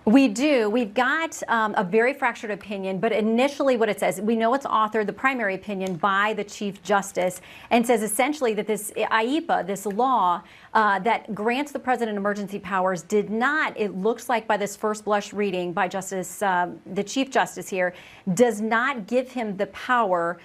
We do. We've got a very fractured opinion, but initially what it says, we know it's authored, the primary opinion, by the Chief Justice, and says essentially that this IEPA, this law that grants the president emergency powers, did not, it looks like by this first blush reading by Justice, the Chief Justice here, does not give him the power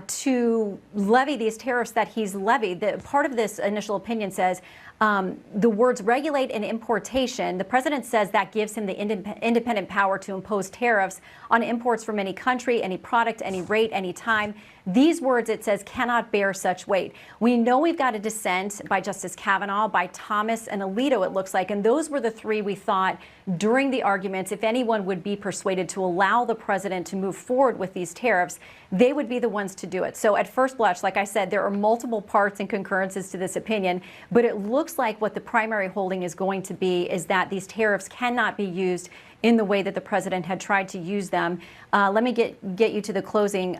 to levy these tariffs that he's levied. Part of this initial opinion says the words regulate and importation. The president says that gives him the independent power to impose tariffs on imports from any country, any product, any rate, any time. These words, it says, cannot bear such weight. We know we've got a dissent by Justice Kavanaugh, by Thomas and Alito, it looks like, and those were the three we thought during the arguments, if anyone would be persuaded to allow the president to move forward with these tariffs, they would be the ones to do it. So at first blush, like I said, there are multiple parts and concurrences to this opinion, but it looks like what the primary holding is going to be is that these tariffs cannot be used in the way that the president had tried to use them. Let me get you to the closing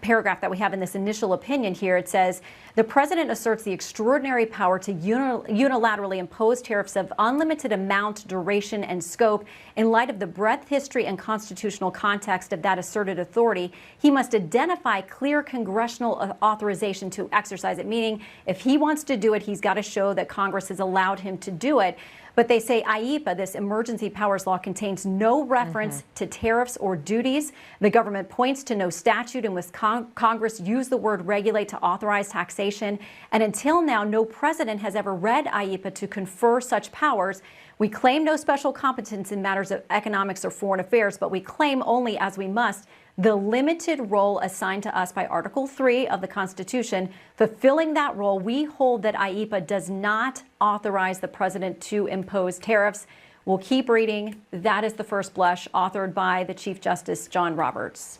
paragraph that we have in this initial opinion here. It says, the president asserts the extraordinary power to unilaterally impose tariffs of unlimited amount, duration, and scope. In light of the breadth, history, and constitutional context of that asserted authority, he must identify clear congressional authorization to exercise it, meaning if he wants to do it, he's got to show that Congress has allowed him to do it. But they say IEPA, this emergency powers law, contains no reference to tariffs or duties. The government points to no statute in which Congress used the word regulate to authorize taxation. And until now, no president has ever read IEPA to confer such powers. We claim no special competence in matters of economics or foreign affairs, but we claim only, as we must, the limited role assigned to us by Article 3 of the Constitution. Fulfilling that role, we hold that IEPA does not authorize the president to impose tariffs. We'll keep reading. That is the first blush, authored by the Chief Justice John Roberts.